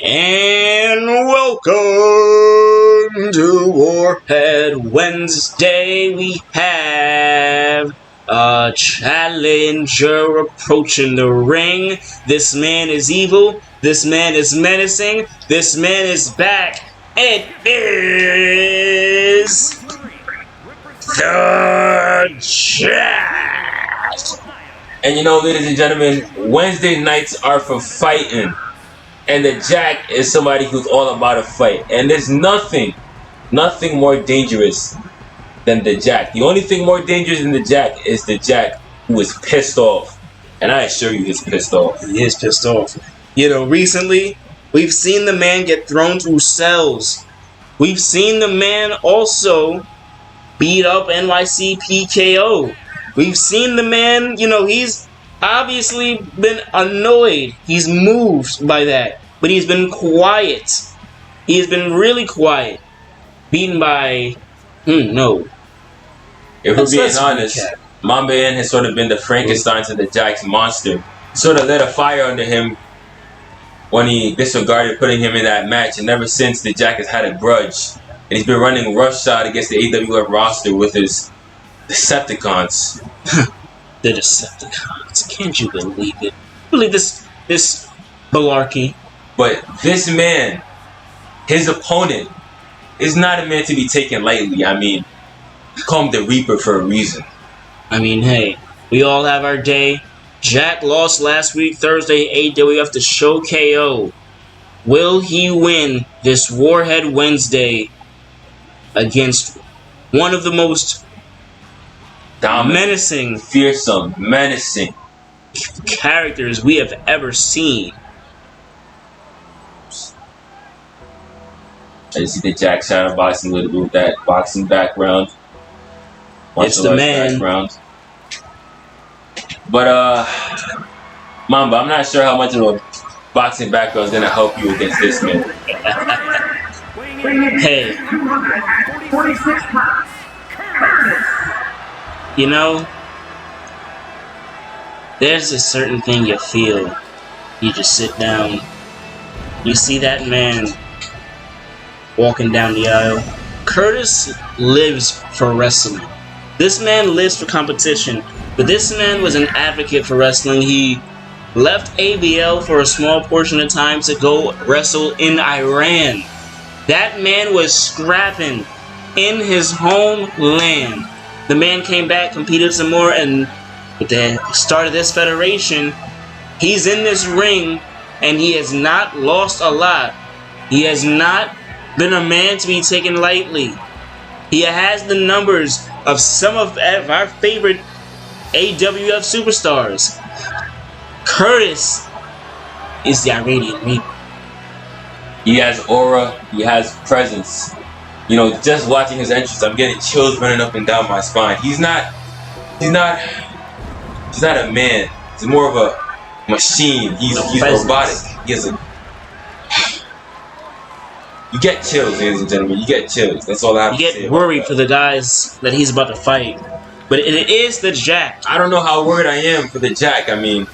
And welcome to Warhead Wednesday. We have a challenger approaching the ring. This man is evil. This man is menacing. This man is back. It is the Jack. And you know, ladies and gentlemen, Wednesday nights are for fighting. And the Jack is somebody who's all about a fight. And there's nothing more dangerous than the Jack. The only thing more dangerous than the Jack is the Jack who is pissed off. And I assure you he's pissed off. He is pissed off. You know, recently, we've seen the man get thrown through cells. We've seen the man also beat up NYC PKO. We've seen the man, you know, he's obviously been annoyed. He's moved by that. But he's been quiet. He has been really quiet. Beaten by... no. If we're being honest, Mamba N has sort of been the Frankenstein to the Jack's monster. Sort of lit a fire under him when he disregarded putting him in that match. And ever since, the Jack has had a grudge. And he's been running roughshod against the AWF roster with his Decepticons. The Decepticons. Can't you believe it? Believe this malarkey. But this man, his opponent, is not a man to be taken lightly. I mean, we call him the Reaper for a reason. I mean, hey, we all have our day. Jack lost last week, Thursday, AWF to Show KO. Will he win this Warhead Wednesday against one of the most dominant, fearsome, menacing characters we have ever seen? I see the Jack shadowboxing a little bit with that boxing background. It's the man. Background. But Mamba, I'm not sure how much of a boxing background is gonna help you against this man. Hey, 46 pounds. You know, there's a certain thing you feel. You just sit down. You see that man walking down the aisle. Curtis lives for wrestling. This man lives for competition. But this man was an advocate for wrestling. He left ABL for a small portion of time to go wrestle in Iran. That man was scrapping in his homeland. The man came back, competed some more, and with the start of this federation, he's in this ring, and he has not lost a lot. He has not been a man to be taken lightly. He has the numbers of some of our favorite AWF superstars. Curtis is the Iranian Reaper. He has aura, he has presence. You know, just watching his entrance, I'm getting chills running up and down my spine. He's not a man. He's more of a machine. He's robotic. He has a... You get chills, ladies and gentlemen. You get chills. That's all I have to say. You get worried for the guys that he's about to fight. But it is the Jack. I don't know how worried I am for the Jack. I mean,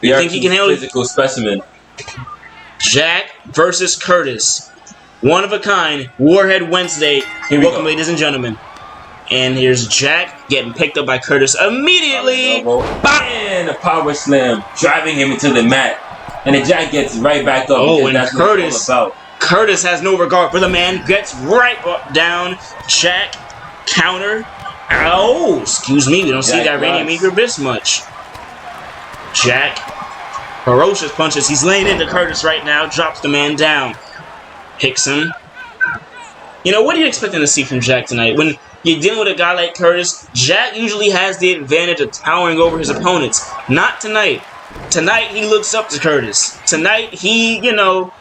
you think he can handle physical specimen. Jack versus Curtis. One of a kind. Warhead Wednesday. Welcome, ladies and gentlemen. And here's Jack getting picked up by Curtis immediately. And a power slam, driving him into the mat. And the Jack gets right back up. Oh, and that's what it's all about. Curtis has no regard for the man. Gets right down. Jack counter. Oh, excuse me. We don't see that Iranian Reaper this much. Jack. Ferocious punches. He's laying into Curtis right now. Drops the man down. Picks him. You know, what are you expecting to see from Jack tonight? When you're dealing with a guy like Curtis, Jack usually has the advantage of towering over his opponents. Not tonight. Tonight, he looks up to Curtis. Tonight, he, you know,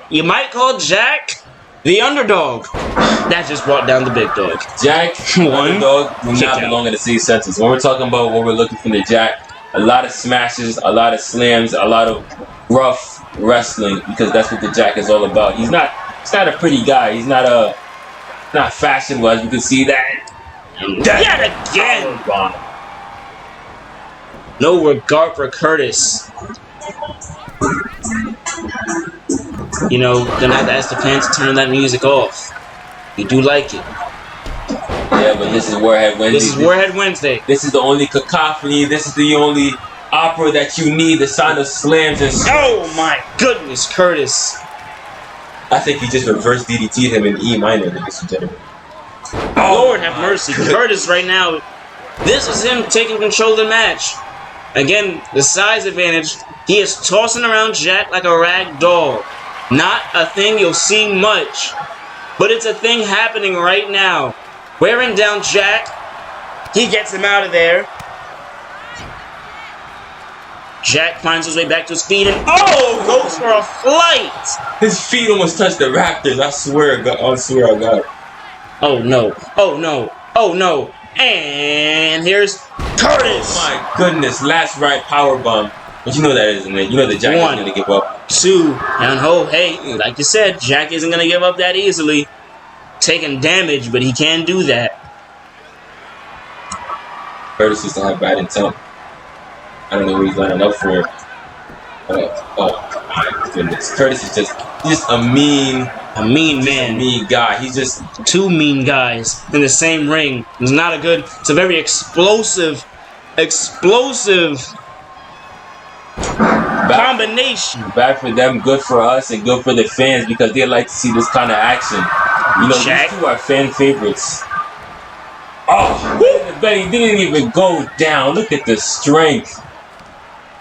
you might call Jack the underdog. That just brought down the big dog. Jack, underdog, do not belong in the same sentence. When we're talking about what we're looking from the Jack, a lot of smashes, a lot of slams, a lot of rough wrestling, because that's what the Jack is all about. He's not a pretty guy. He's not fashionable, as you can see that. Yet again! No regard for Curtis. You know, gonna have to ask the fans to turn that music off. We do like it. Yeah, but this is Warhead Wednesday. This is Warhead Wednesday. This is the only cacophony. This is the only opera that you need. The sound of slams and strikes. Oh my goodness, Curtis. I think he just reverse DDT'd him in E minor, ladies and gentlemen. Lord have mercy. Curtis right now, this is him taking control of the match. Again, the size advantage. He is tossing around Jack like a rag doll. Not a thing you'll see much, but it's a thing happening right now. Wearing down Jack. He gets him out of there. Jack finds his way back to his feet and goes for a flight. His feet almost touched the Raptors. I swear, God. I swear, on God. Oh no! Oh no! Oh no! And here's Curtis. Oh my goodness! Last right power bomb. But you know that isn't it? You know that Jack isn't gonna give up. 2 and hey, like you said, Jack isn't gonna give up that easily. Taking damage, but he can do that. Curtis used to have bad intent. I don't know what he's lining up for. Oh my goodness. Curtis is just a mean man. A mean guy. He's just 2 mean guys in the same ring. It's not a good, it's a very explosive combination. Bad for them, good for us, and good for the fans because they like to see this kind of action. You know, Jack. These 2 are fan favorites. Oh, but he didn't even go down. Look at the strength.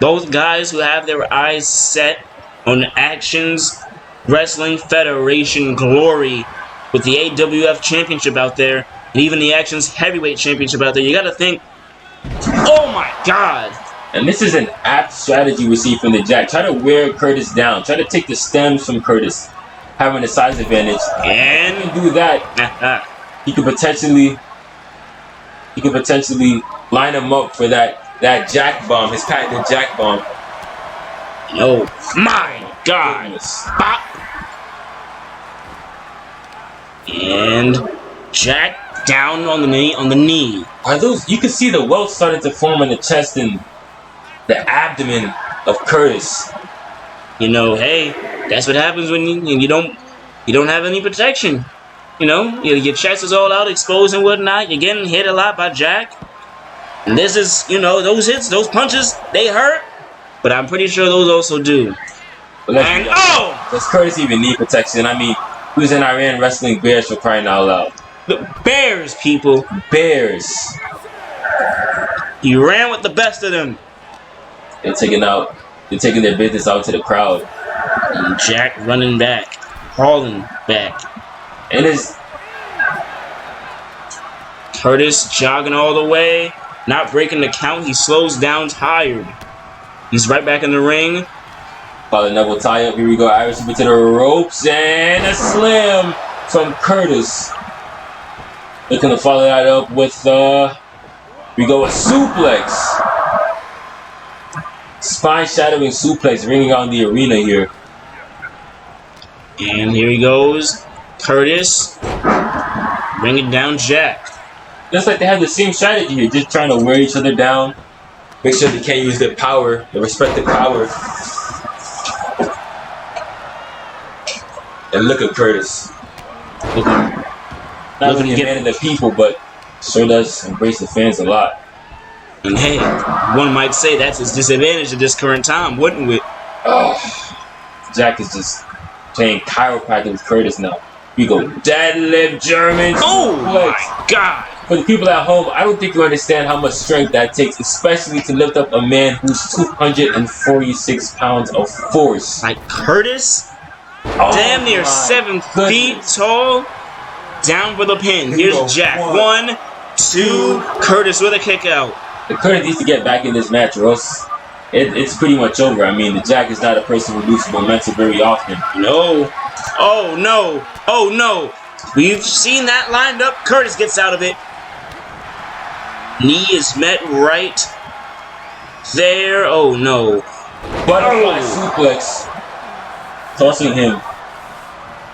Both guys who have their eyes set on Actions Wrestling Federation glory with the AWF Championship out there, and even the Actions Heavyweight Championship out there. You gotta think, oh my God. And this is an apt strategy we see from the Jack. Try to wear Curtis down. Try to take the stems from Curtis, having a size advantage. And do that, he could potentially line him up for that Jack bomb, his patented Jack bomb. Oh my God! Pop. And Jack down on the knee. Are those? You can see the welt starting to form on the chest and the abdomen of Curtis. You know, hey, that's what happens when you don't have any protection. You know, your chest is all out, exposed and whatnot. You're getting hit a lot by Jack. And this is, you know, those hits, those punches, they hurt. But I'm pretty sure those also do. And does Curtis even need protection? I mean, he was in Iran wrestling Bears for crying out loud. The Bears, people. Bears. He ran with the best of them. They're taking their business out to the crowd. And Jack running back, crawling back. And it's Curtis jogging all the way, not breaking the count. He slows down, tired. He's right back in the ring. Follow double tie up. Here we go. Irish Reaper to the ropes and a slam from Curtis. Looking to follow that up with we go with suplex. Spine shattering suplex ringing out in the arena here. And here he goes. Curtis bringing down Jack. Just like they have the same strategy here, just trying to wear each other down. Make sure they can't use their power, their respective power. And look at Curtis. Not only a man of the people, but sure does embrace the fans a lot. And hey, one might say that's his disadvantage at this current time, wouldn't we? Oh, Jack is just playing chiropractic with Curtis now. We go deadlift German. Oh my God! For the people at home, I don't think you understand how much strength that takes, especially to lift up a man who's 246 pounds of force. Like Curtis? Damn near 7 feet tall. Down for the pin. Here's Jack. 1, 2. Curtis with a kick out. The Curtis needs to get back in this match, or else it's pretty much over. I mean, the Jack is not a person who loses momentum very often. No. Oh no. Oh no. We've seen that lined up. Curtis gets out of it. Knee is met right there. Oh no. Butterfly suplex. Tossing him.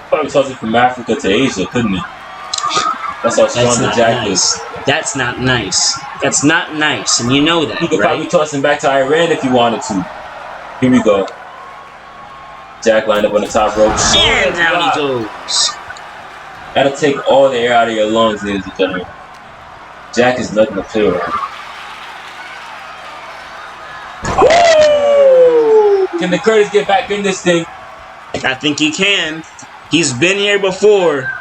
Probably tossing from Africa to Asia, couldn't it? That's how strong the Jack is. That's not nice. That's not nice, and you know that, He could right? probably toss him back to Iran if he wanted to. Here we go. Jack lined up on the top rope. And down he goes. Gotta take all the air out of your lungs, ladies and gentlemen. Jack is nothing to play around. Can the Curtis get back in this thing? I think he can. He's been here before.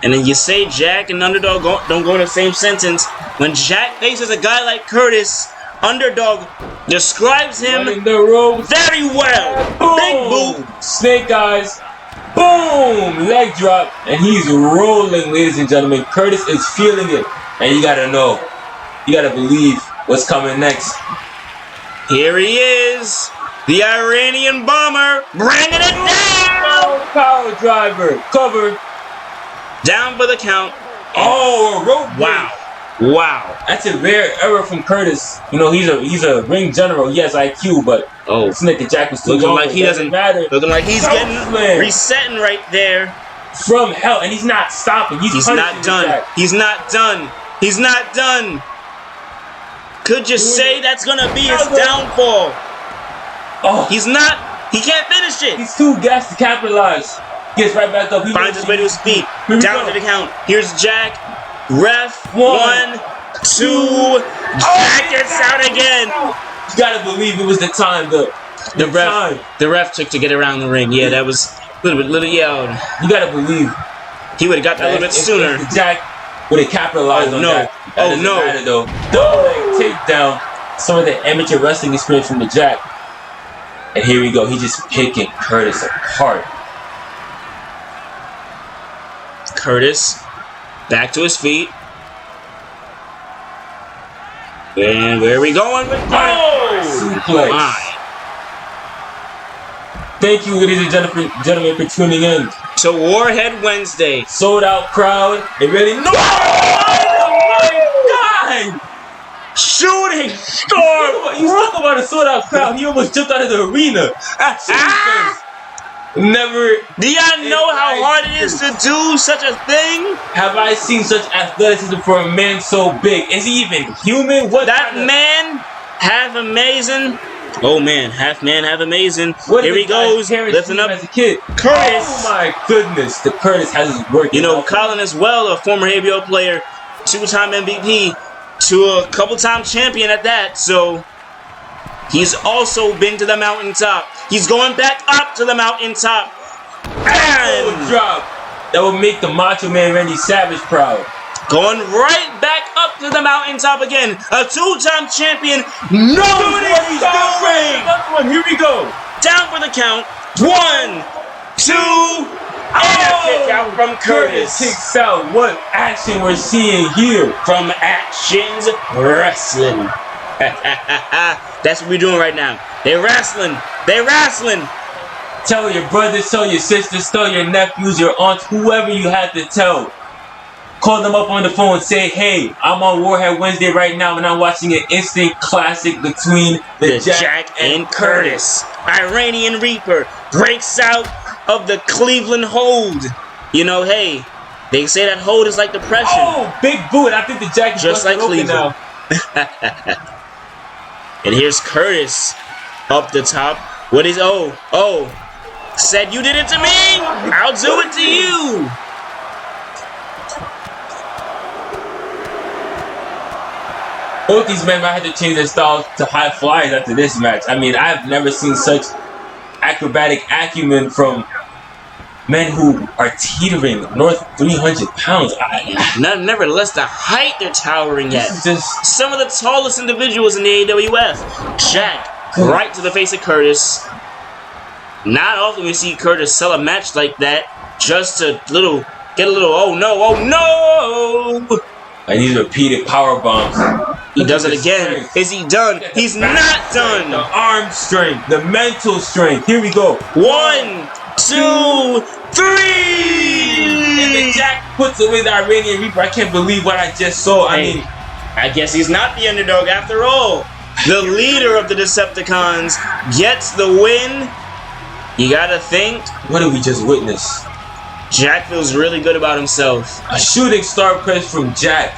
And then you say Jack and Underdog don't go in the same sentence. When Jack faces a guy like Curtis, Underdog describes him in the rope. very well. Boom. Big boot. Snake eyes. Boom! Leg drop. And he's rolling, ladies and gentlemen. Curtis is feeling it. And you gotta know. You gotta believe what's coming next. Here he is. The Iranian bomber bringing it down. Power driver. Cover. Down for the count. Oh, a rope break. Wow. Wow. That's a rare error from Curtis. You know, he's a ring general. He has IQ, but this nigga Jack was too looking long. like he doesn't matter. Looking like he's getting resetting right there. From hell, and he's not stopping. He's not done. He's not done. He's not done. Could you say that's gonna be his downfall? Oh, he's not. He can't finish it. He's too gassed to capitalize. Gets right back up. He finds his way to his feet. Down to the count. Here's Jack. Ref. 1, 2. Jack gets out again. You gotta believe it was the time. The ref took to get around the ring. Yeah, that was a little yelled. You gotta believe he would have got that a little bit sooner. If Jack would have capitalized on that. That doesn't matter, though. Double leg takedown. Some of the amateur wrestling experience from the Jack. And here we go. He's just picking Curtis apart. Curtis back to his feet. And where are we going with suplex. Thank you, ladies and gentlemen, for tuning in to Warhead Wednesday. Sold out crowd. It really oh my God! Shooting star. You talk about a sold out crowd. He almost jumped out of the arena. Never. Do y'all know how hard it is to do such a thing? Have I seen such athleticism for a man so big? Is he even human? What that man, half amazing. Oh man, half amazing. Here he goes, lifting up as a kid. Curtis. Oh my goodness, the Curtis has his work. You know, Colin as well, a former AWF player, 2-time MVP, to a couple-time champion at that. So he's also been to the mountaintop. He's going back up to the mountaintop. And drop that will make the Macho Man Randy Savage proud. Going right back up to the mountaintop again. A 2-time champion. No, he's doing. Here we go. Down for the count. 1, 2, and a kick out from Curtis. Kicks out. What action we're seeing here from Actions Wrestling. That's what we're doing right now. They're wrestling. They're wrestling. Tell your brothers, tell your sisters, tell your nephews, your aunts, whoever you had to tell. Call them up on the phone and say, hey, I'm on Warhead Wednesday right now and I'm watching an instant classic between the Jack and Curtis. Iranian Reaper breaks out of the Cleveland hold. You know, hey, they say that hold is like depression. Oh, big boot. I think the Jack is just like Cleveland now. And here's Curtis up the top. What is said you did it to me, I'll do it to you. Both these men might have to change their styles to high flyers after this match. I mean, I've never seen such acrobatic acumen from men who are teetering north 300 pounds. Nevertheless, the height they're towering at. Just some of the tallest individuals in the AWF. Jack, right to the face of Curtis. Not often we see Curtis sell a match like that, just to get a little, oh no. And these repeated power bombs. He does it again. Is he done? He's not done. The arm strength, the mental strength. Here we go. 1, 2, 3. And the Jack puts away the Iranian Reaper. I can't believe what I just saw. I mean, I guess he's not the underdog after all. The leader of the Decepticons gets the win. You gotta think. What did we just witness? Jack feels really good about himself. A shooting star press from Jack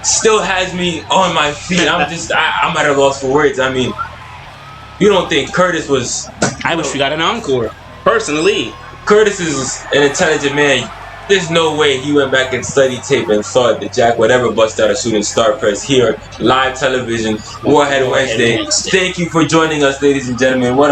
still has me on my feet. I'm at a loss for words. I mean, You don't think Curtis was? I wish we got an encore. Personally, Curtis is an intelligent man. There's no way he went back and studied tape and saw the Jack whatever bust out a shooting star press here, live television, Warhead Wednesday. Thank you for joining us, ladies and gentlemen. What a